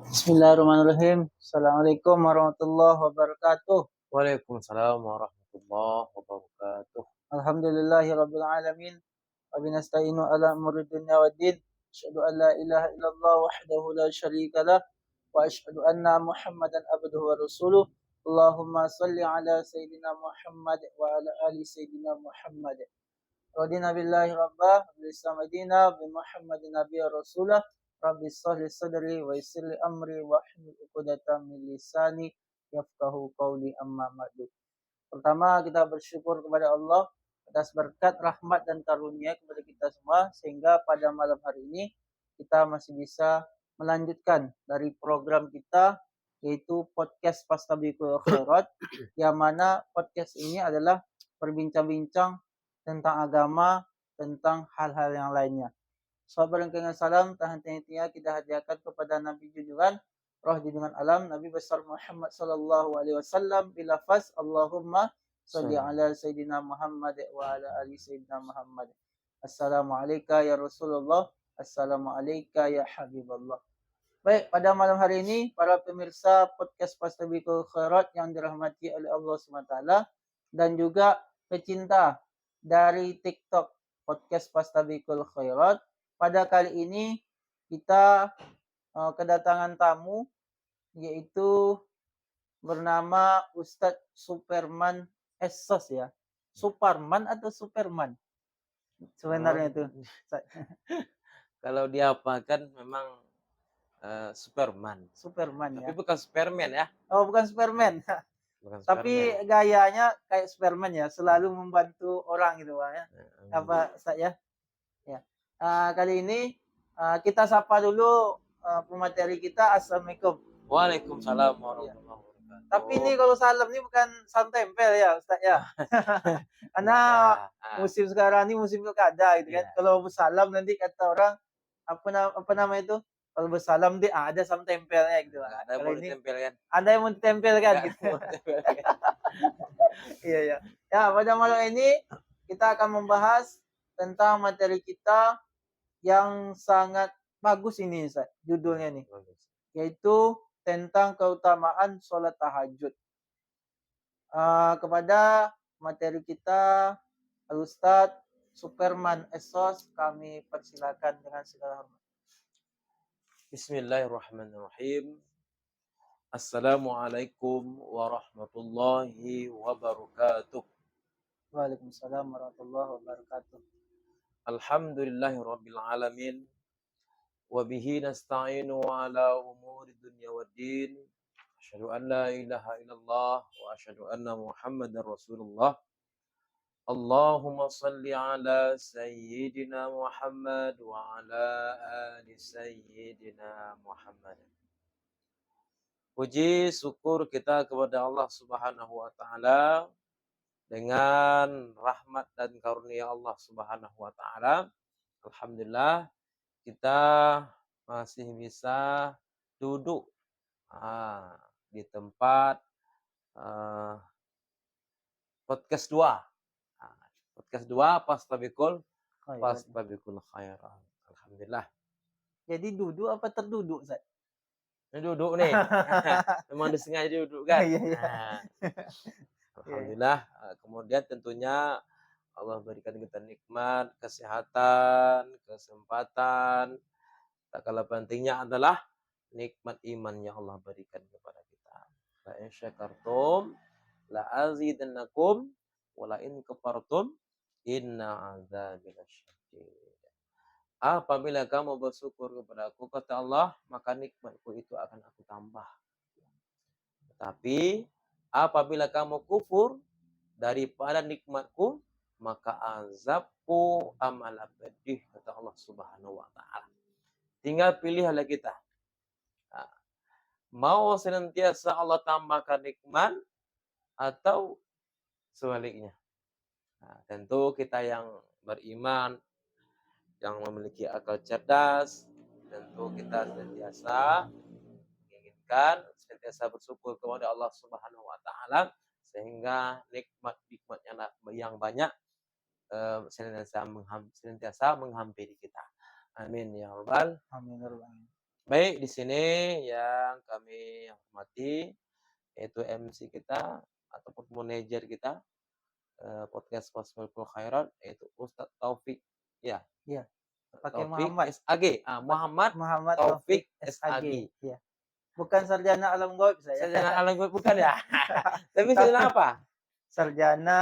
Bismillahirrahmanirrahim. Assalamualaikum warahmatullahi wabarakatuh. Waalaikumsalam warahmatullahi wabarakatuh. Alhamdulillahi rabbil alamin. Wa binasta'inu ala umuri dunya waddin. Asyhadu an la ilaha illallah wahdahu la syarika lah wa asyhadu anna Muhammadan abduhu wa rasuluh. Allahumma salli ala sayyidina Muhammad wa ala ali sayyidina Muhammad. Radina billahi rabbah, bil Islam madina, bi Muhammadin nabiyya rasulah. Rabbi shrah li sadri wa yassir li amri wa hlul 'uqdatam min lisani yafqahu qawli amma ba'du. Pertama, kita bersyukur kepada Allah atas berkat, rahmat dan karunia kepada kita semua sehingga pada malam hari ini kita masih bisa melanjutkan dari program kita yaitu podcast Fastabiqul Khairat, yang mana podcast ini adalah berbincang-bincang tentang agama, tentang hal-hal yang lainnya. Sahabat dan salam tahan-tahannya kita hadiahkan kepada Nabi junjungan roh junjungan alam Nabi besar Muhammad sallallahu alaihi wasallam bilafaz Allahumma shalli ala sayyidina Muhammad wa ala ali sayyidina Muhammad. Assalamu alayka ya Rasulullah, assalamu alayka ya Habiballah. Baik, pada malam hari ini para pemirsa podcast Fastabiqul Khairat yang dirahmati oleh Allah SWT dan juga pecinta dari TikTok podcast Fastabiqul Khairat. Pada kali ini kita kedatangan tamu yaitu bernama Ustadz Superman Esos ya. Superman atau Superman? Sebenarnya itu. Kalau diapakan memang Superman. Superman Tapi ya. bukan Superman ya. Oh, bukan Superman. Bukan Tapi Superman. gayanya kayak Superman ya, selalu membantu orang gitu Pak ya. Apa Ustaz ya? Ya. Kali ini kita sapa dulu pemateri kita. Assalamualaikum. Waalaikumsalam warahmatullahi wabarakatuh. Tapi ini kalau salam ini bukan salam tempel ya Ustaz ya. Karena musim sekarang ini musim pilkada gitu kan. Kalau salam nanti kata orang apa nama itu? Kalau bersalam dia ada salam tempelnya gitu. Ada yang mau ditempelkan. Ada yang mau ditempelkan gitu. Iya ya. Ya, pada malam ini kita akan membahas tentang materi kita yang sangat bagus ini Ustaz, judulnya nih. Yaitu tentang keutamaan sholat tahajud. Kepada materi kita Al-Ustaz Superman Esos kami persilakan dengan segala hormat. Bismillahirrahmanirrahim. Assalamualaikum warahmatullahi wabarakatuh. Waalaikumsalam warahmatullahi wabarakatuh. Alhamdulillahirabbil alamin. Wa bihi nasta'inu ala umuri dunya waddin. Asyhadu an la ilaha illallah wa asyhadu anna Muhammadar Rasulullah. Allahumma salli ala sayyidina Muhammad wa ala ali sayyidina Muhammad. Puji syukur kita kepada Allah Subhanahu wa taala dengan rahmat dan karunia Allah Subhanahu wa taala. Alhamdulillah kita masih bisa duduk di tempat podcast 2. Podcast 2 Fastabiqul Khairat. Alhamdulillah. Jadi duduk apa terduduk, Ustaz? Ini duduk nih. Memang disengaja duduk kan? Iya. Alhamdulillah. Kemudian tentunya Allah berikan kita nikmat, kesehatan, kesempatan. Tak kalah pentingnya adalah nikmat iman yang Allah berikan kepada kita. La in syakartum la azidannakum wa la in kafartum inna azabi lasyadid. Apabila kamu bersyukur kepada aku, kata Allah, maka nikmatku itu akan aku tambah. Tapi apabila kamu kufur daripada nikmatku, maka azabku amal pedih, kata Allah Subhanahu wa taala. Tinggal pilihlah kita. Mau senantiasa Allah tambahkan nikmat atau sebaliknya. Tentu kita yang beriman, yang memiliki akal cerdas, tentu kita senantiasa menginginkan, senantiasa bersyukur kepada Allah Subhanahu wa taala sehingga nikmat-nikmatnya yang banyak senantiasa menghampiri kita. Amin ya rabbal alamin. Baik, di sini yang kami hormati yaitu MC kita ataupun manajer kita, podcast Fathul Khairat yaitu Ustadz Taufik, ya, Iya, pakai Taufik Muhammad. SAG, Muhammad Muhammad Taufik Taufik SAG. SAG. Iya. Bukan sarjana alam gaib saya. Sarjana alam gaib bukan ya? Tapi Tapi sarjana apa? sarjana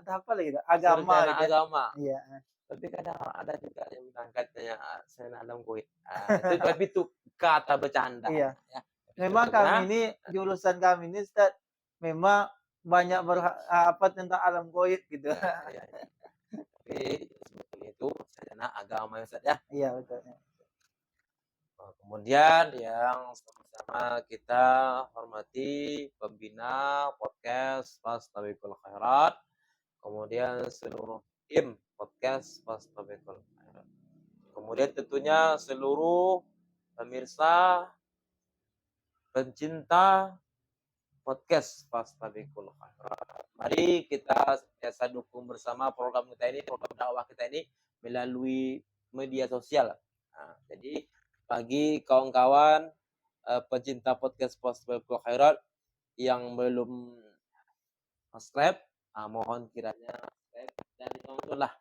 apa lagi tuh? Agama Sarjana gitu ya. agama. Iya. Tapi kadang ada juga yang berangkatnya sarjana alam gaib. Tapi itu kata bercanda Iya. ya. Memang kami Sebetulnya ini jurusan kami ini Ustaz, memang banyak apa tentang alam gaib gitu. ya, ya, ya. Tapi sebetulnya itu sarjana agama ya Ustaz ya. Iya betul. Kemudian yang sama-sama kita hormati pembina podcast Fastabiqul Khairat, kemudian seluruh tim podcast Fastabiqul Khairat. Kemudian tentunya seluruh pemirsa, pencinta podcast Fastabiqul Khairat. Mari kita senantiasa dukung bersama program kita ini, program dakwah kita ini melalui media sosial. Nah, jadi bagi kawan-kawan pecinta podcast Fastabiqul Khairat yang belum subscribe, mohon kiranya subscribe dan tontonlah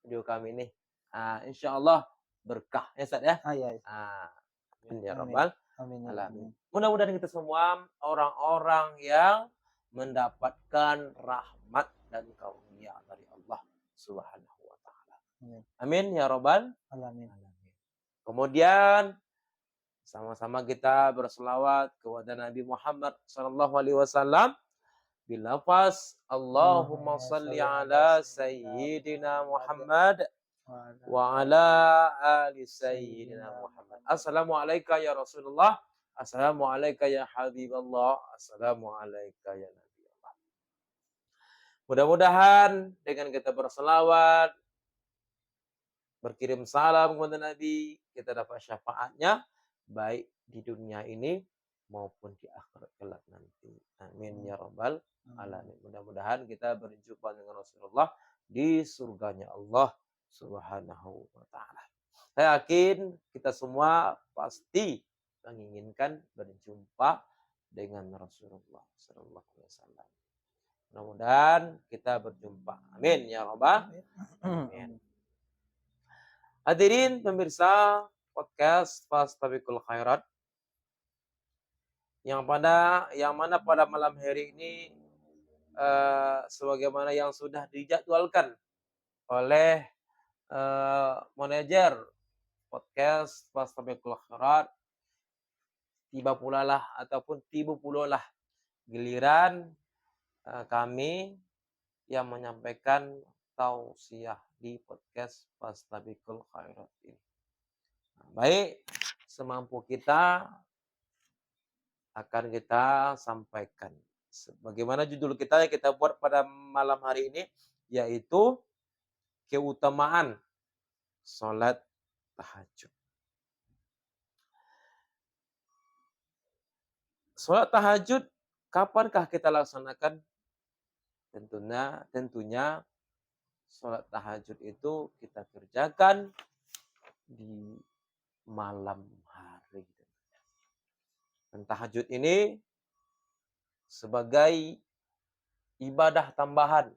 video kami ini. Insya Allah berkah ya Ustaz ya. Iya. Amin ya Amin. rabbal Amin. alamin. Mudah-mudahan kita semua orang-orang yang mendapatkan rahmat dan karunia dari Allah Subhanahu wa taala. Amin ya rabbal alamin. Kemudian sama-sama kita berselawat kepada Nabi Muhammad sallallahu alaihi wasallam bilafaz Allahumma salli ala sayyidina Muhammad wa ala ali sayyidina Muhammad. Assalamualaikum ya Rasulullah. Assalamualaikum ya Habiballah. Assalamualaikum ya Nabi Allah. Mudah-mudahan dengan kita berselawat, berkirim salam kepada Nabi, kita dapat syafaatnya baik di dunia ini maupun di akhirat kelak nanti. Amin ya rabbal alamin. Mudah-mudahan kita berjumpa dengan Rasulullah di surganya Allah Subhanahu wa taala. Saya yakin kita semua pasti menginginkan berjumpa dengan Rasulullah sallallahu alaihi wasallam. Mudah-mudahan kita berjumpa. Amin ya rabbal alamin. Hadirin pemirsa podcast Fastabiqul Khairat yang mana pada malam hari ini sebagaimana yang sudah dijadwalkan oleh manajer podcast Fastabiqul Khairat, tiba pula lah giliran kami yang menyampaikan tausiah di podcast Fastabiqul Khairat ini. Baik, semampu kita akan kita sampaikan. Bagaimana judul kita yang kita buat pada malam hari ini, yaitu keutamaan sholat tahajud. Sholat tahajud, kapankah kita laksanakan? Tentunya sholat tahajud itu kita kerjakan di malam hari. Dan tahajud ini sebagai ibadah tambahan.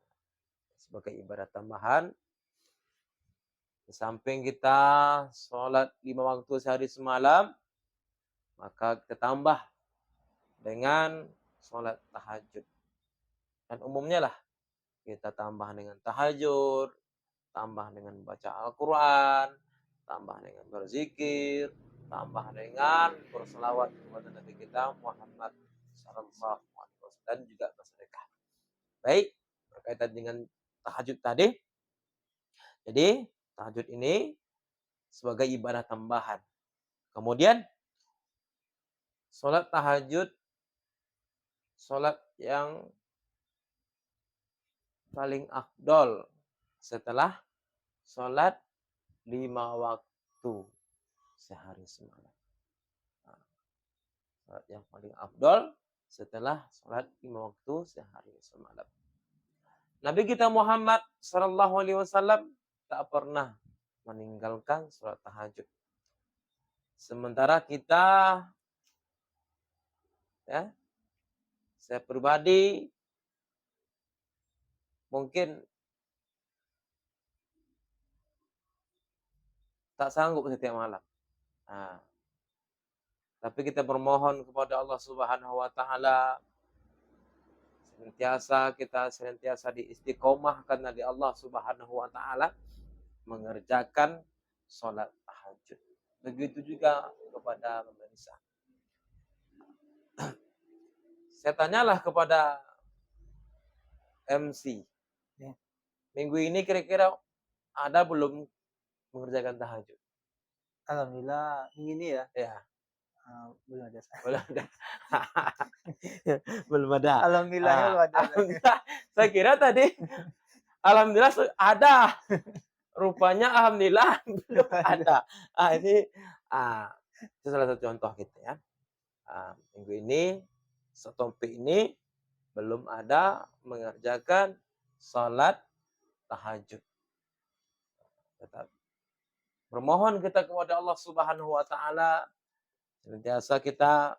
Di samping kita sholat 5 waktu sehari semalam, maka kita tambah dengan sholat tahajud. Dan umumnya lah kita tambah dengan tahajud, tambah dengan baca Al-Quran, tambah dengan berzikir, tambah dengan berselawat kepada Nabi kita Muhammad sallallahu alaihi wasallam dan juga bersedekah. Baik, berkaitan dengan tahajud tadi. Jadi, tahajud ini sebagai ibadah tambahan. Kemudian sholat tahajud, sholat yang paling afdol setelah sholat 5 waktu sehari semalam. Sholat yang paling afdol setelah sholat 5 waktu sehari semalam. Nabi kita Muhammad sallallahu alaihi wasallam tak pernah meninggalkan sholat tahajud. Sementara kita, ya, saya pribadi mungkin tak sanggup setiap malam. Nah, tapi kita bermohon kepada Allah Subhanahu wa taala senantiasa diistiqomahkan oleh Allah Subhanahu wa taala mengerjakan sholat tahajud. Begitu juga kepada pemirsa. Saya tanyalah kepada MC, Ya. minggu ini kira-kira ada belum mengerjakan tahajud? Alhamdulillah ini ya, Ya, belum ada. belum ada. Belum ada. Alhamdulillahnya belum ada. Alhamdulillah. Saya kira tadi alhamdulillah ada. Rupanya alhamdulillah belum ada. Ini itu salah satu contoh gitu ya. Minggu ini, topik ini belum ada mengerjakan salat tahajud. Tetap bermohon kita kepada Allah Subhanahu wa taala, senantiasa kita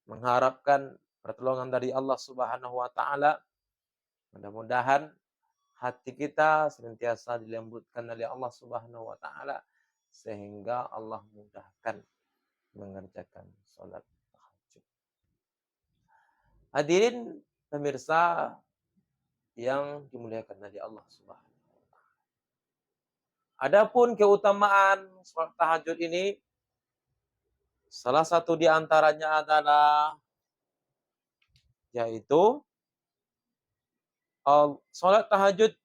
mengharapkan pertolongan dari Allah Subhanahu wa taala. Mudah-mudahan hati kita senantiasa dilembutkan oleh Allah Subhanahu wa taala sehingga Allah mudahkan mengerjakan salat tahajud. Hadirin pemirsa yang dimuliakan oleh Allah Subhanahu wa taala. Adapun keutamaan salat tahajud ini, salah satu di antaranya adalah yaitu salat tahajud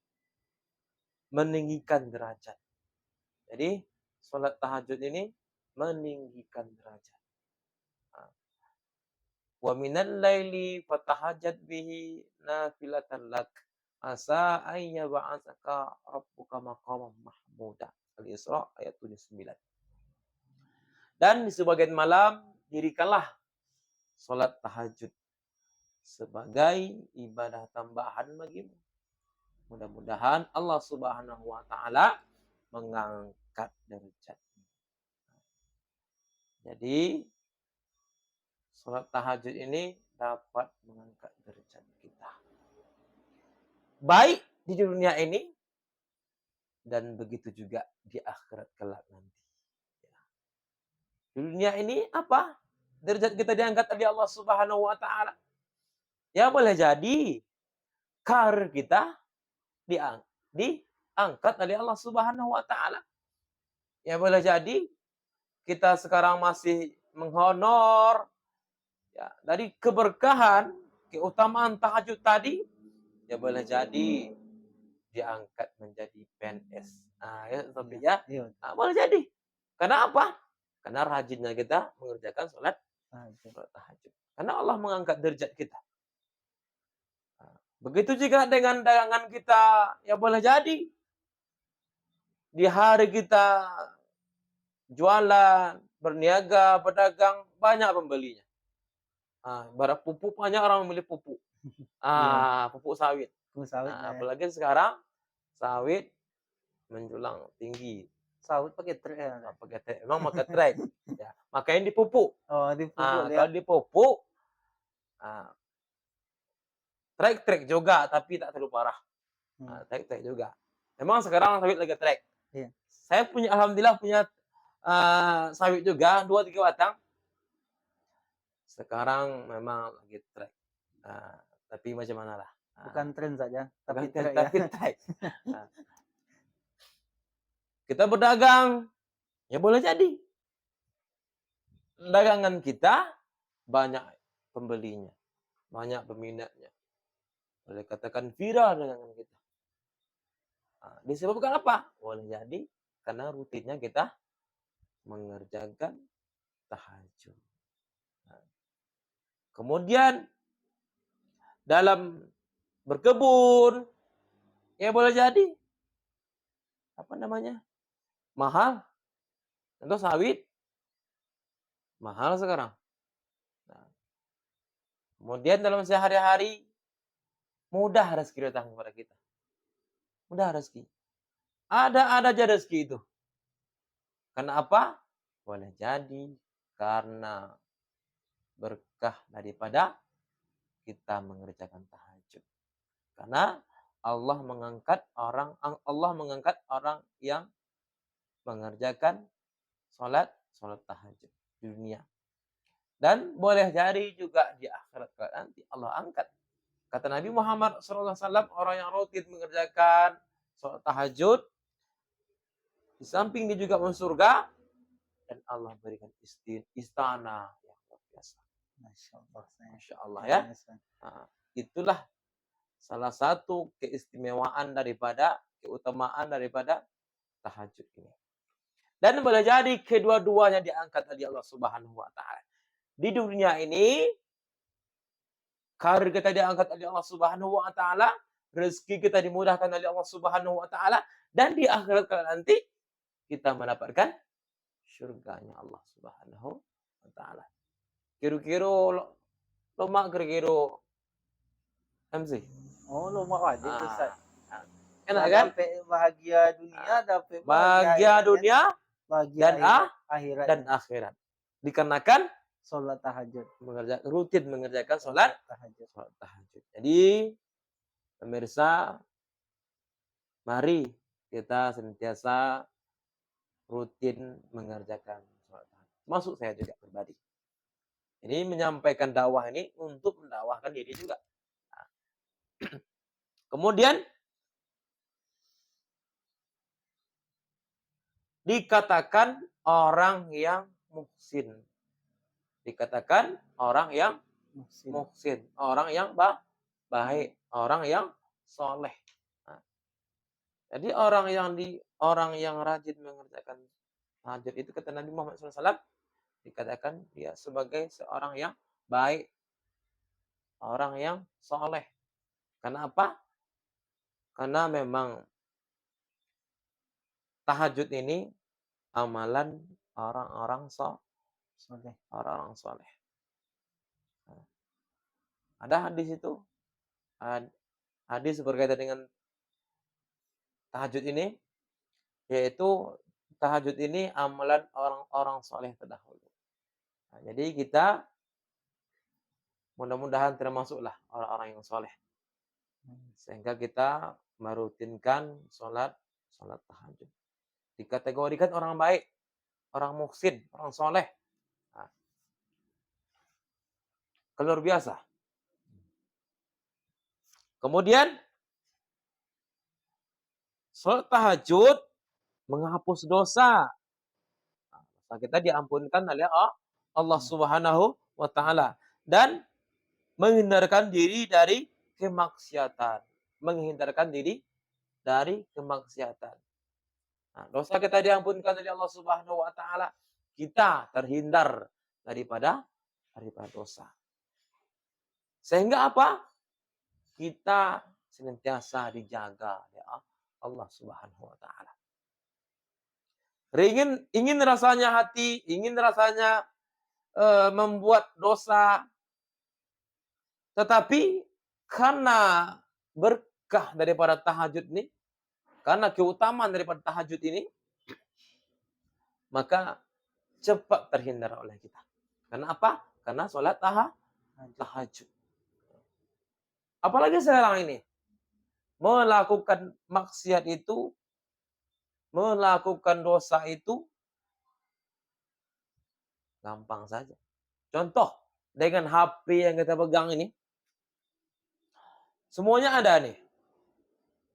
meninggikan derajat. Jadi salat tahajud ini meninggikan derajat. Wa minal laili fatahajjad bihi nafilatan lak asa an yab'atsaka rabbuka maqaman mahmuda. Al-Isra ayat 79. Dan di sebagian malam dirikanlah salat tahajud sebagai ibadah tambahan bagimu. Mudah-mudahan Allah Subhanahu wa taala mengangkat derajatmu. Jadi salat tahajud ini dapat mengangkat derajat kita. Baik di dunia ini dan begitu juga di akhirat kelak nanti. Di dunia ini apa? Derajat kita diangkat oleh Allah Subhanahu wa taala. Ya boleh jadi karir kita diangkat oleh Allah Subhanahu wa taala. Ya boleh jadi kita sekarang masih menghonor ya, dari keberkahan, keutamaan tahajud tadi, ya boleh jadi diangkat menjadi PNS. Ya, tapi ya, boleh jadi. Karena apa? Karena rajinnya kita mengerjakan sholat tahajud. Karena Allah mengangkat derajat kita. Begitu juga dengan dagangan kita, ya boleh jadi. Di hari kita jualan, berniaga, berdagang, banyak pembelinya. Barang pupuk, banyak orang membeli pupuk. Pupuk sawit. Apalagi sekarang sawit menjulang tinggi. Sawit pakai trek ya? Pakai trek. Memang pakai trek. Ya, makanya dipupuk. Dipupuk ya. Kalau dipupuk, trek juga, tapi tak terlalu parah. Trek juga. Memang sekarang sawit lagi trek. Iya. Saya alhamdulillah punya sawit juga, 2-3 batang. Sekarang memang lagi trek. Tapi macam mana lah. Bukan tren saja, tapi trek. trek. Kita berdagang, ya boleh jadi. Dagangan kita banyak pembelinya, banyak peminatnya. Boleh katakan viral dagangan kita. Disebabkan apa? Boleh jadi karena rutinnya kita mengerjakan tahajud. Kemudian dalam berkebun, ya boleh jadi apa namanya? Mahal. Contoh sawit mahal sekarang. Kemudian dalam sehari-hari mudah rezeki datang kepada kita. Mudah rezeki. Ada aja rezeki itu. Karena apa? boleh jadi karena berkah daripada kita mengerjakan tahajud. Karena Allah mengangkat orang yang mengerjakan sholat tahajud di dunia. Dan boleh jadi juga di akhirat kelak nanti Allah angkat. Kata Nabi Muhammad SAW, orang yang rutin mengerjakan sholat tahajud, di samping dia juga masuk surga, dan Allah berikan istana yang luar biasa. Masya Allah. Masya Allah ya. Nah, itulah salah satu keutamaan daripada tahajud ini. Dan boleh jadi kedua-duanya diangkat oleh Allah Subhanahu wa taala. Di dunia ini karir kita diangkat oleh Allah Subhanahu wa taala, rezeki kita dimudahkan oleh Allah Subhanahu wa taala, dan di akhirat nanti kita mendapatkan surganya Allah Subhanahu wa taala. Kira-kira lo mak kira-kira MC. Oh, lo mau aja Ustaz. Enak kan? Dapat bahagia dunia, dapat bahagia dunia bahagia akhirat dan akhirat. Dikarenakan sholat tahajud, rutin mengerjakan sholat tahajud. Jadi pemirsa, mari kita senantiasa rutin mengerjakan sholat tahajud. Masuk saya juga pribadi. Ini menyampaikan dakwah ini untuk mendakwahkan diri juga. Nah. Kemudian dikatakan orang yang muhsin. Dikatakan orang yang muhsin, orang yang baik, orang yang soleh. Nah, jadi orang yang rajin mengerjakan tahajud itu kata Nabi Muhammad SAW dikatakan dia sebagai seorang yang baik, orang yang soleh. Kenapa? Karena memang tahajud ini amalan orang-orang soleh. Orang-orang soleh. Nah, ada hadis itu. Hadis berkaitan dengan tahajud ini, yaitu tahajud ini amalan orang-orang soleh terdahulu. Nah, jadi kita mudah-mudahan termasuklah orang-orang yang soleh. Sehingga kita merutinkan sholat tahajud. Dikategorikan orang baik, orang muhsin, orang soleh. Nah, luar biasa. Kemudian sholat tahajud menghapus dosa. Nah, kita diampunkan oleh Allah Subhanahu wa taala dan menghindarkan diri dari kemaksiatan. Menghindarkan diri dari kemaksiatan. Nah, dosa kita diampunkan oleh Allah Subhanahu wa taala, kita terhindar daripada dosa. Sehingga apa? Kita senantiasa dijaga oleh Allah Subhanahu wa taala. Ingin rasanya hati, ingin rasanya membuat dosa, tetapi karena berkah daripada tahajud ini, karena keutamaan daripada tahajud ini, maka cepat terhindar oleh kita. Karena apa? Karena sholat tahajud. Apalagi sekarang ini, melakukan maksiat itu, melakukan dosa itu, gampang saja. Contoh, dengan HP yang kita pegang ini, semuanya ada nih.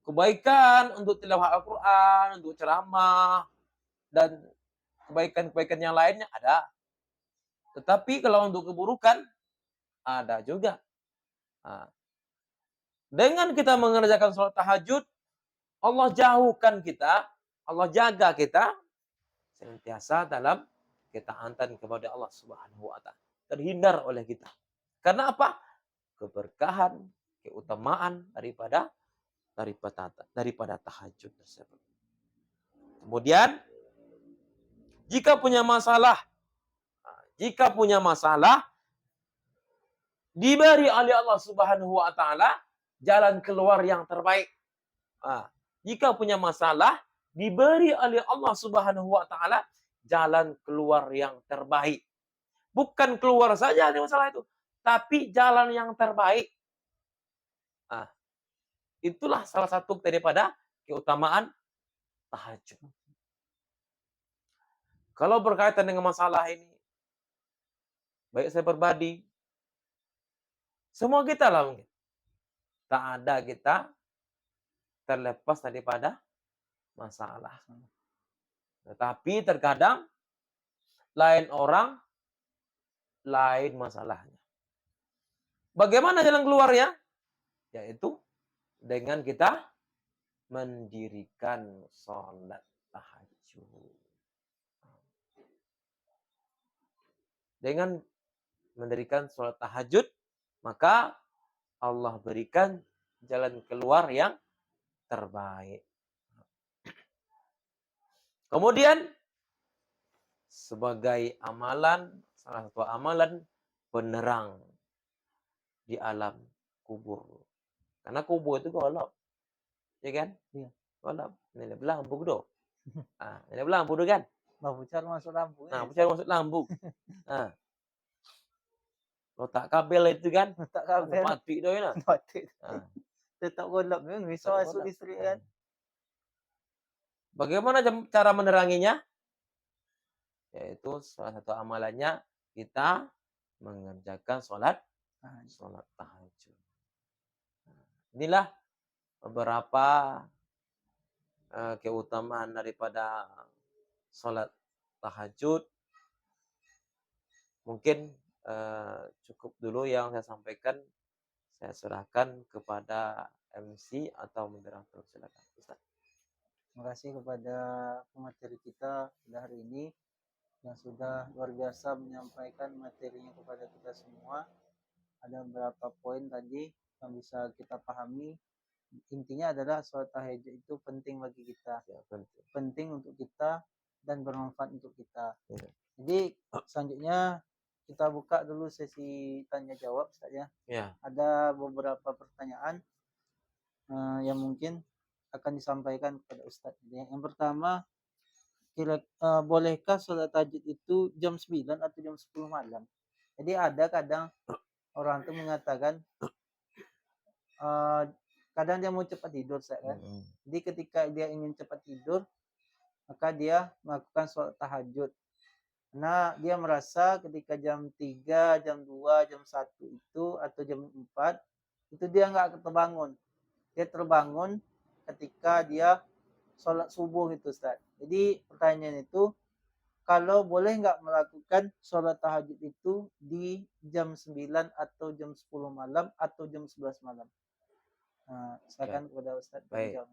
Kebaikan untuk tilawah Al-Quran, untuk ceramah, dan kebaikan-kebaikan yang lainnya ada. Tetapi kalau untuk keburukan, ada juga. Nah, dengan kita mengerjakan sholat tahajud, Allah jauhkan kita, Allah jaga kita, senantiasa dalam ketaatan kepada Allah Subhanahu wa taala. Terhindar oleh kita. Karena apa? Keberkahan, keutamaan daripada tahajud tersebut. Kemudian jika punya masalah diberi oleh Allah Subhanahu wa taala jalan keluar yang terbaik. Jika punya masalah diberi oleh Allah Subhanahu wa taala jalan keluar yang terbaik. Bukan keluar saja dari masalah itu, tapi jalan yang terbaik. Nah, itulah salah satu daripada keutamaan tahajud. Kalau berkaitan dengan masalah ini, baik saya pribadi, semua kita lah mungkin. Tak ada kita terlepas daripada masalah. Tetapi terkadang lain orang, lain masalahnya. Bagaimana jalan keluarnya? Yaitu dengan kita mendirikan sholat tahajud. Dengan mendirikan sholat tahajud, maka Allah berikan jalan keluar yang terbaik. Kemudian, sebagai amalan, salah satu amalan penerang di alam kubur. Karena kubur itu gelap. Ya kan? Iya. Gelap. Ini lampu do. Ini lampu do kan? Pucar masuk lampu. Pucar masuk lampu. Letak kabel itu kan? Letak kabel. Patik do ya. Patik. Tetap gelap kan, bisa masuk Gelap. listrik kan. Bagaimana cara meneranginya? Yaitu salah satu amalannya kita mengerjakan sholat tahajud. Inilah beberapa keutamaan daripada sholat tahajud. Mungkin cukup dulu yang saya sampaikan. Saya serahkan kepada MC atau moderator. Silakan, Ustaz. Terima kasih kepada pemateri kita pada hari ini yang sudah luar biasa menyampaikan materinya kepada kita semua. Ada beberapa poin tadi yang bisa kita pahami. Intinya adalah sholat tahajud itu penting bagi kita. Ya, penting untuk kita dan bermanfaat untuk kita. Ya. Jadi selanjutnya kita buka dulu sesi tanya jawab, Ustaz ya. Ya. Ada beberapa pertanyaan yang mungkin akan disampaikan kepada Ustaz. Yang pertama, bolehkah sholat tahajud itu jam 9 atau jam 10 malam? Jadi ada kadang orang itu mengatakan kadang dia mau cepat tidur, kan? Jadi ketika dia ingin cepat tidur, maka dia melakukan sholat tahajud. Karena dia merasa ketika jam 3, jam 2, jam 1 itu atau jam 4 itu dia nggak terbangun. Dia terbangun ketika dia sholat subuh itu, Ustaz. Jadi pertanyaan itu, kalau boleh nggak melakukan sholat tahajud itu di jam 9 atau jam 10 malam atau jam 11 malam? Silakan kepada Ustaz. Baik.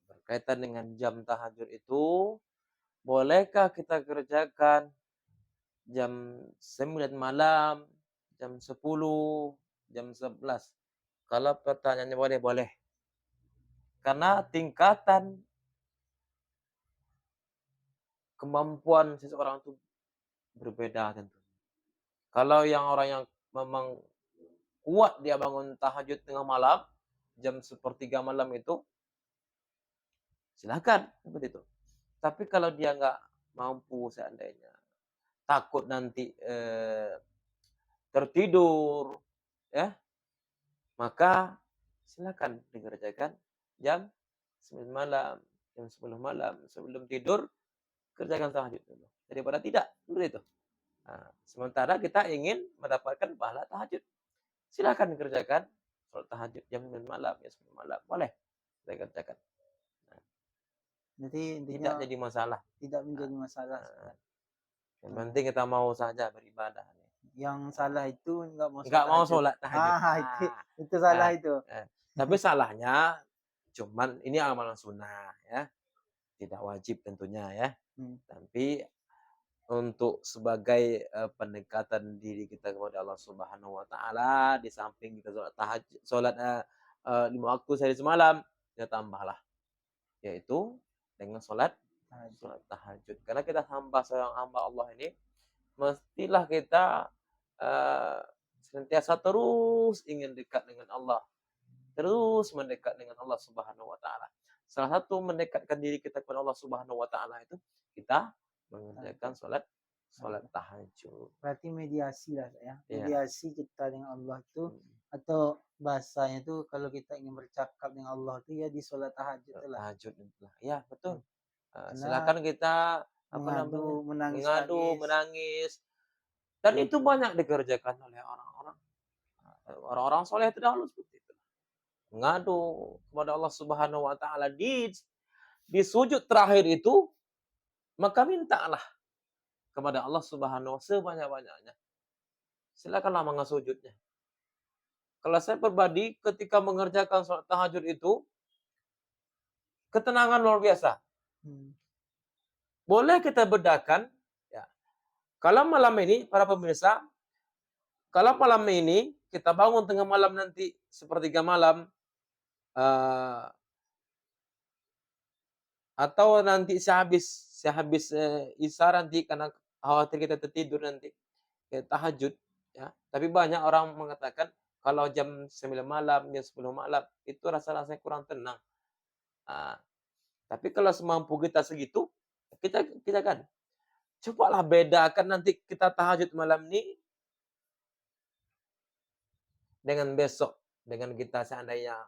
Berkaitan dengan jam tahajud itu, bolehkah kita kerjakan jam 9 malam, jam 10, jam 11? Kalau pertanyaannya boleh. Karena tingkatan kemampuan seseorang itu berbeda tentu. Kalau orang yang memang kuat dia bangun tahajud tengah malam, jam 1/3 malam itu, silakan seperti itu. Tapi kalau dia nggak mampu seandainya, takut nanti tertidur, ya, maka silakan dikerjakan jam 9 malam, jam 10 malam sebelum tidur kerjakan tahajud dulu. Daripada tidak, seperti itu. Sementara kita ingin mendapatkan pahala tahajud, silakan kerjakan sholat tahajud jam 9 malam, jam 10 malam, boleh kita kerjakan. Jadi tidak jadi masalah. Tidak menjadi masalah. Yang penting kita mau saja beribadah. Yang salah itu nggak mau sholat tahajud. Itu salah itu. Tapi salahnya cuman ini amalan sunnah ya, tidak wajib tentunya ya. Tapi untuk sebagai pendekatan diri kita kepada Allah Subhanahu Wa Taala, di samping kita sholat tahajud, sholat 5 waktu sehari semalam, kita tambahlah, yaitu dengan sholat tahajud. Karena kita seorang hamba Allah ini, mestilah kita senantiasa terus ingin dekat dengan Allah, terus mendekat dengan Allah Subhanahu Wa Taala. Salah satu mendekatkan diri kita kepada Allah Subhanahu Wa Taala itu kita mengerjakan sholat tahajud. Berarti mediasi lah ya. Iya. Mediasi kita dengan Allah itu, Hmm. atau bahasanya itu kalau kita ingin bercakap dengan Allah itu ya di sholat tahajud Sholat lah. tahajud itulah. Ya, betul. Karena Silakan kita mengadu, mengadu, menangis-nangis. menangis. Dan itu banyak dikerjakan oleh orang-orang soleh terdahulu seperti itu. Mengadu kepada Allah Subhanahu wa taala di sujud terakhir itu, maka mintalah kepada Allah Subhanahu wa sebanyak-banyaknya. Silakanlah sujudnya. Kalau saya pribadi ketika mengerjakan sholat tahajud itu, ketenangan luar biasa. Boleh kita bedakan, ya. Kalau malam ini, para pemirsa, kalau malam ini kita bangun tengah malam nanti sepertiga malam, atau nanti sehabis isya nanti karena khawatir kita tertidur nanti tahajud, ya. Tapi banyak orang mengatakan kalau jam 9 malam, jam 10 malam itu rasa-rasanya kurang tenang. Tapi kalau semampu kita segitu, kita kan cobalah bedakan nanti kita tahajud malam ini dengan besok, dengan kita seandainya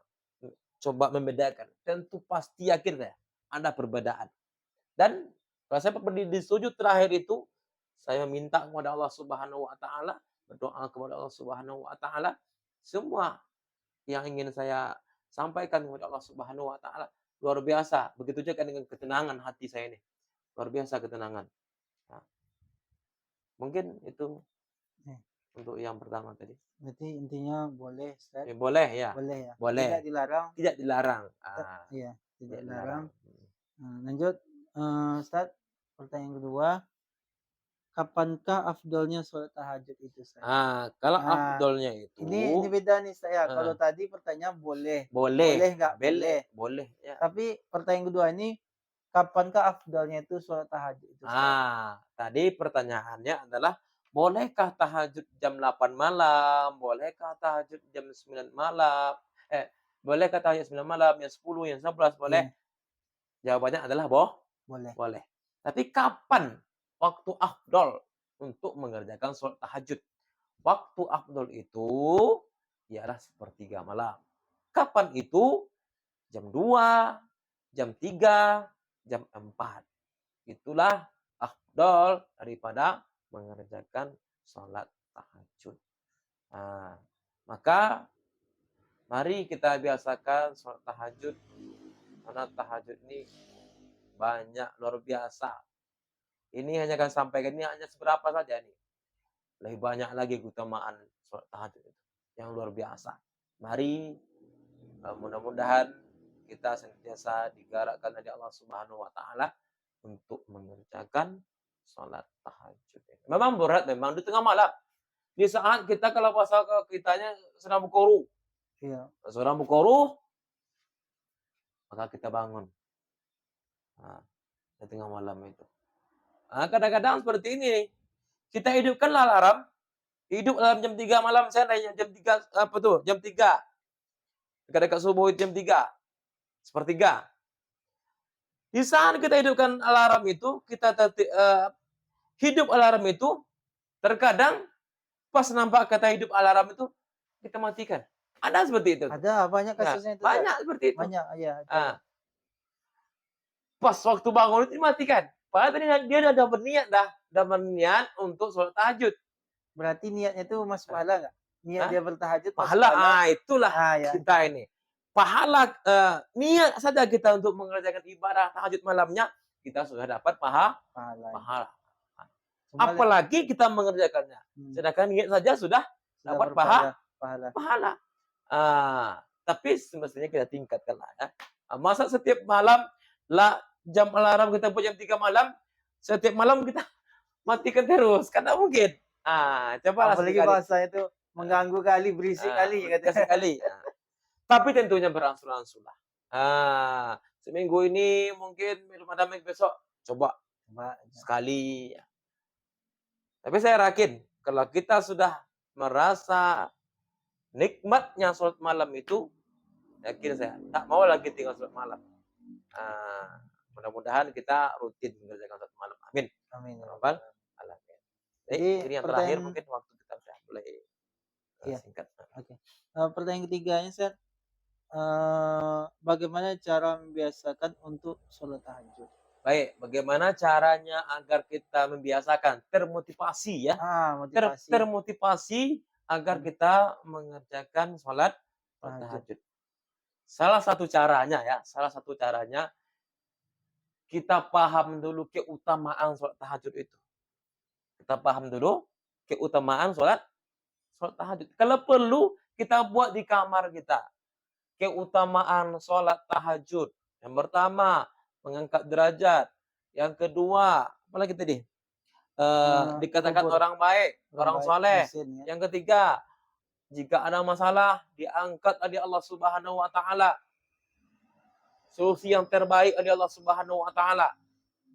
coba membedakan, tentu pasti yakin ya ada perbedaan. Dan kalau saya di sujud terakhir itu, saya minta kepada Allah Subhanahu wa taala, berdoa kepada Allah Subhanahu wa taala, semua yang ingin saya sampaikan kepada Allah Subhanahu wa taala luar biasa. Begitu juga dengan ketenangan hati saya ini. Luar biasa ketenangan. Nah, mungkin itu untuk yang pertama tadi. Berarti intinya boleh, Ustaz? Boleh ya. Boleh ya. Boleh. Tidak dilarang. Tidak dilarang. Iya, tidak dilarang. Lanjut, Ustaz. Pertanyaan kedua, kapankah afdolnya sholat tahajud itu, Ustaz? Kalau afdolnya itu. Ini beda nih saya. Kalau tadi pertanyaan boleh. Boleh. Boleh nggak? Boleh. Boleh. Ya. Tapi pertanyaan kedua ini, kapankah afdolnya itu sholat tahajud itu, Ustaz? Tadi pertanyaannya adalah bolehkah tahajud jam 8 malam? Bolehkah tahajud jam 9 malam? Bolehkah tahajud 9 malam, jam 10, jam 11? Boleh? Jawabannya adalah boleh. Boleh. Tapi kapan waktu afdol untuk mengerjakan sholat tahajud? Waktu afdol itu ialah sepertiga malam. Kapan itu? Jam 2, jam 3, jam 4. Itulah afdol daripada mengerjakan sholat tahajud. Maka mari kita biasakan sholat tahajud. Karena tahajud ini banyak, luar biasa. Ini hanya akan sampaikan ini hanya seberapa saja nih. Lebih banyak lagi keutamaan sholat tahajud itu yang luar biasa. Mari mudah-mudahan kita senantiasa digerakkan oleh Allah Subhanahu wa taala untuk mengerjakan sholat tahajud. Memang berat, memang di tengah malam. Di saat kita kalau puasa kitanya sedang bukuruh. Iya. Sedang bukuruh, maka kita bangun. Di tengah malam itu. Kadang-kadang seperti ini. Kita hidupkan alarm. Hidup alarm jam 3 malam, saya nanya jam 3, jam 3. Dekat-dekat subuh jam 3. Sepertiga. Di saat kita hidupkan alarm itu, kita hidup alarm itu, terkadang pas nampak kata hidup alarm itu, kita matikan. Ada seperti itu. Ada, banyak kasusnya itu. Banyak seperti itu. Banyak, ya. Pas waktu bangun itu dimatikan. Padahal tadi dia udah berniat untuk sholat tahajud. Berarti niatnya itu masuk pahala nggak? Niat dia bertahajud pahala. Itulah ya. kita ini. Pahala, niat saja kita untuk mengerjakan ibadah tahajud malamnya, kita sudah dapat pahala. Apalagi kita mengerjakannya. Sedangkan niat saja sudah dapat pahala. Tapi semestinya kita tingkatkan lah ya. Masa setiap malam jam alarm kita buat jam 3 malam, setiap malam kita matikan terus, kan tak mungkin. Cobalah apalagi bahasa itu mengganggu kali, berisik kali. Tapi tentunya berangsur-angsur lah. Seminggu ini mungkin belum ada, besok coba sekali. Tapi saya yakin kalau kita sudah merasa nikmatnya sholat malam itu, yakin saya tak mau lagi tinggal sholat malam. Mudah-mudahan kita rutin mengerjakan sholat malam. Amin. Amin Ya ya rabbal rabbal alamin. alamin. Baik, Jadi ini yang terakhir pertanyaan mungkin waktu kita sudah mulai iya, singkat. oke. Pertanyaan ketiganya Ustaz, bagaimana cara membiasakan untuk sholat tahajud? Baik, bagaimana caranya agar kita membiasakan termotivasi ya, Motivasi termotivasi agar dan kita mengerjakan sholat tahajud. tahajud. Salah satu caranya ya, salah satu caranya kita paham dulu keutamaan sholat tahajud itu. Kita paham dulu keutamaan sholat sholat tahajud. Kalau perlu kita buat di kamar kita. Keutamaan sholat tahajud. Yang pertama, mengangkat derajat. Yang kedua, apalagi tadi? Dikatakan Kubur orang baik, orang orang baik soleh. muhsin ya. Yang ketiga, jika ada masalah, diangkat oleh Allah Subhanahu wa taala. Solusi yang terbaik oleh Allah Subhanahu wa taala.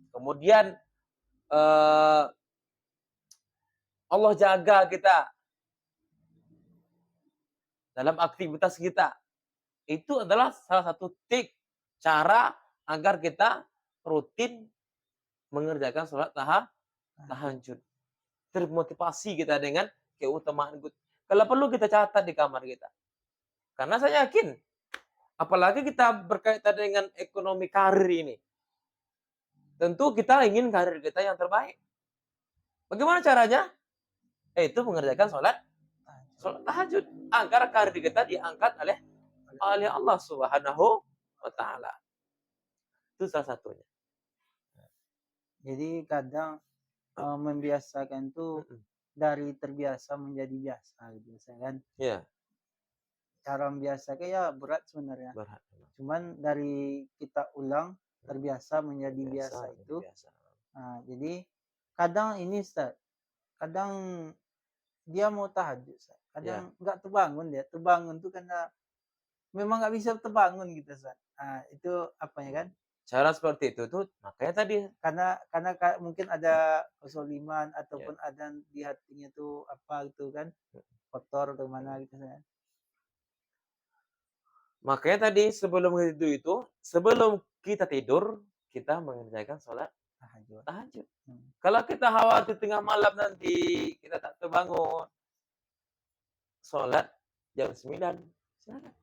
Kemudian Allah jaga kita dalam aktivitas kita. Itu adalah salah satu cara agar kita rutin mengerjakan sholat tahajud. Termotivasi kita dengan keutamaan itu. Kalau perlu kita catat di kamar kita. Karena saya yakin, apalagi kita berkaitan dengan ekonomi karir ini. Tentu kita ingin karir kita yang terbaik. Bagaimana caranya? Itu mengerjakan sholat tahajud. Agar karir kita diangkat oleh Allah Subhanahu wa taala. Itu salah satunya. Jadi kadang membiasakan itu dari terbiasa menjadi biasa gitu kan. Iya. Cara membiasakan ya berat sebenarnya. Berat. Cuman dari kita ulang terbiasa menjadi biasa itu. Biasa. Jadi kadang ini Ustaz, kadang dia mau tahajud Ustaz. Kadang nggak terbangun dia. Terbangun tuh karena memang nggak bisa terbangun gitu Ustaz. Itu apanya kan? Cara seperti itu tuh makanya tadi Karena mungkin ada kezaliman ataupun ada di hatinya tuh apa gitu kan, kotor atau mana gitu kan. Makanya tadi sebelum kita tidur, kita mengerjakan sholat tahajud. Kalau kita khawatir tengah malam nanti kita tak terbangun, sholat jam 9, silakan.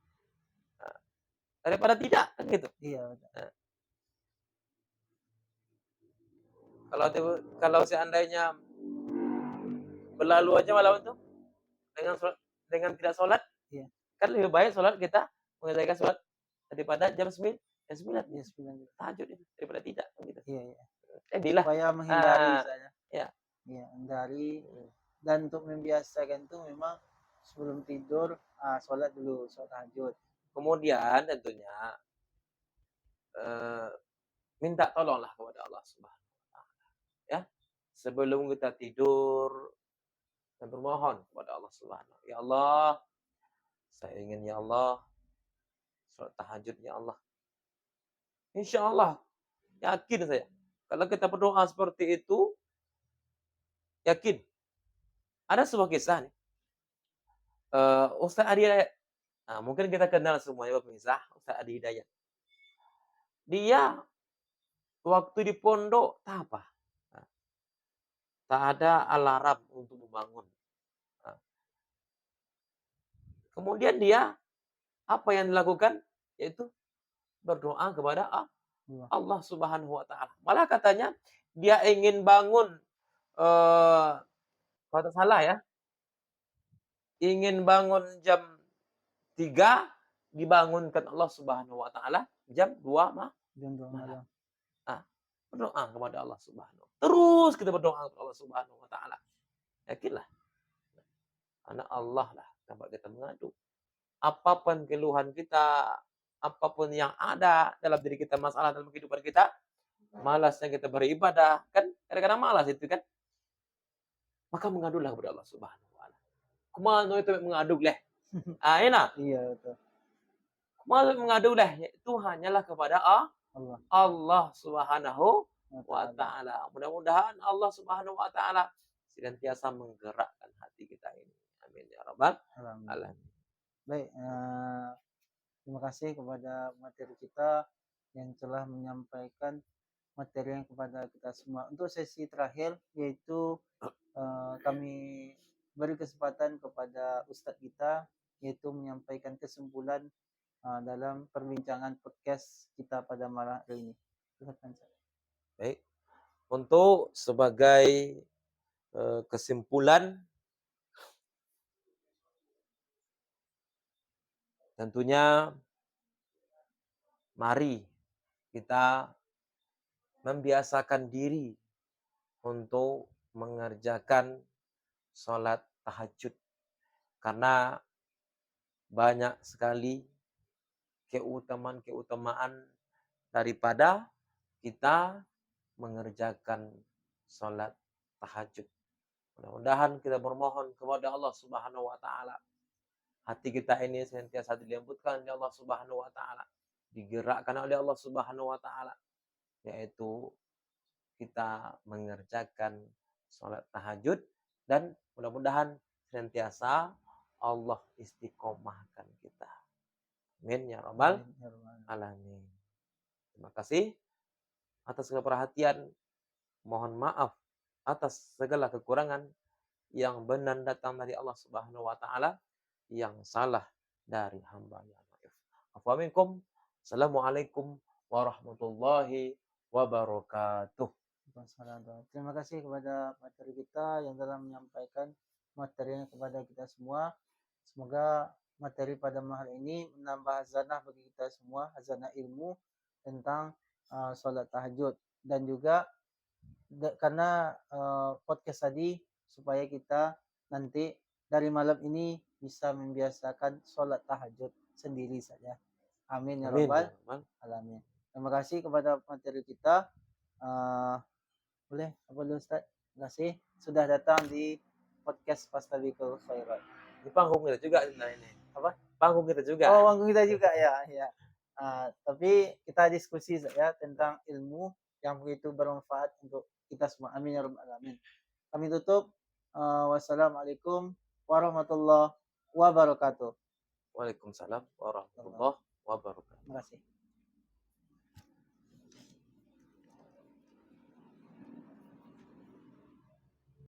Daripada tidak, kan gitu. Iya. Kalau seandainya berlalu aja malam itu dengan tidak sholat, kan lebih baik sholat kita mengerjakan sholat daripada jam 9 tahajud daripada tidak gitu. Iya. Jadilah Supaya menghindari misalnya. Iya, hindari dan untuk membiasakan itu memang sebelum tidur sholat dulu, sholat tahajud. Kemudian tentunya minta tolonglah kepada Allah Subhanahu wa taala. Ya. Sebelum kita tidur dan bermohon kepada Allah Subhanahu. Ya Allah, saya ingin ya Allah sholat tahajud ya Allah. Insyaallah yakin saya. Kalau kita berdoa seperti itu, yakin. Ada sebuah kisah nih. Ustaz Adi Hidayat. Mungkin kita kenal semuanya pemirsa, Ustaz Adi Hidayat. Dia waktu di pondok tak apa. Tak ada alarm untuk membangun. Kemudian dia apa yang dilakukan? Yaitu berdoa kepada Allah Subhanahu wa taala. Malah katanya dia ingin bangun kalau tak salah ya. Ingin bangun jam 3 dibangunkan Allah Subhanahu wa taala jam 2 malam. Berdoa kepada Allah Subhanahu. Terus kita berdoa kepada Allah Subhanahu wa taala. Yakinlah. Karena Allah lah tempat kita mengadu. Apapun keluhan kita, apapun yang ada dalam diri kita, masalah dalam kehidupan kita, malasnya kita beribadah, kan kadang-kadang malas itu kan. Maka mengadulah kepada Allah Subhanahu wa taala. Kumano itu mengadu leh. Enak. Iya betul. Kumano mengadu leh, itu hanyalah kepada Allah Subhanahu wa taala. Mudah-mudahan Allah Subhanahu wa taala senantiasa menggerakkan hati kita ini. Amin ya rabbal alamin. Baik, terima kasih kepada materi kita. yang telah menyampaikan materinya kepada kita semua. Untuk sesi terakhir yaitu kami beri kesempatan kepada Ustadz kita yaitu menyampaikan kesimpulan dalam perbincangan podcast kita pada malam hari ini. Silakan, Ustaz. Baik, untuk sebagai kesimpulan, tentunya mari kita membiasakan diri untuk mengerjakan sholat tahajud. Karena banyak sekali keutamaan-keutamaan daripada kita mengerjakan sholat tahajud. Mudah-mudahan kita bermohon kepada Allah Subhanahu wa taala. Hati kita ini senantiasa dilembutkan oleh Allah Subhanahu wa taala, digerakkan oleh Allah Subhanahu wa taala, yaitu kita mengerjakan sholat tahajud dan mudah-mudahan senantiasa Allah istiqomahkan kita. Amin ya rabbal Amin, ya Rabbal alamin. Terima kasih atas segala perhatian. Mohon maaf atas segala kekurangan. Yang benar datang dari Allah Subhanahu wa taala, yang salah dari hamba yang maaf. Afu minkum. Assalamualaikum warahmatullahi wabarakatuh. Wabarakatuh. Terima kasih kepada materi kita yang telah menyampaikan materinya kepada kita semua. Semoga materi pada malam ini menambah hazanah bagi kita semua, hazanah ilmu tentang sholat tahajud. Dan juga karena podcast tadi supaya kita nanti dari malam ini bisa membiasakan sholat tahajud sendiri saja. Amin ya Amin rabbal ya rabbal alamin. Terima kasih kepada materi kita. Boleh apa dulu Ustaz? Terima kasih sudah datang di podcast Fastabiqul Khairat. Di panggung kita juga sebenarnya ini. Apa? Panggung kita juga. Oh, panggung kita juga ya, ya. Tapi kita diskusi ya tentang ilmu yang begitu bermanfaat untuk kita semua. Amin ya rabbal alamin. Kami tutup. Wassalamualaikum warahmatullahi wabarakatuh. Waalaikumsalam warahmatullahi wabarakatuh. Terima kasih.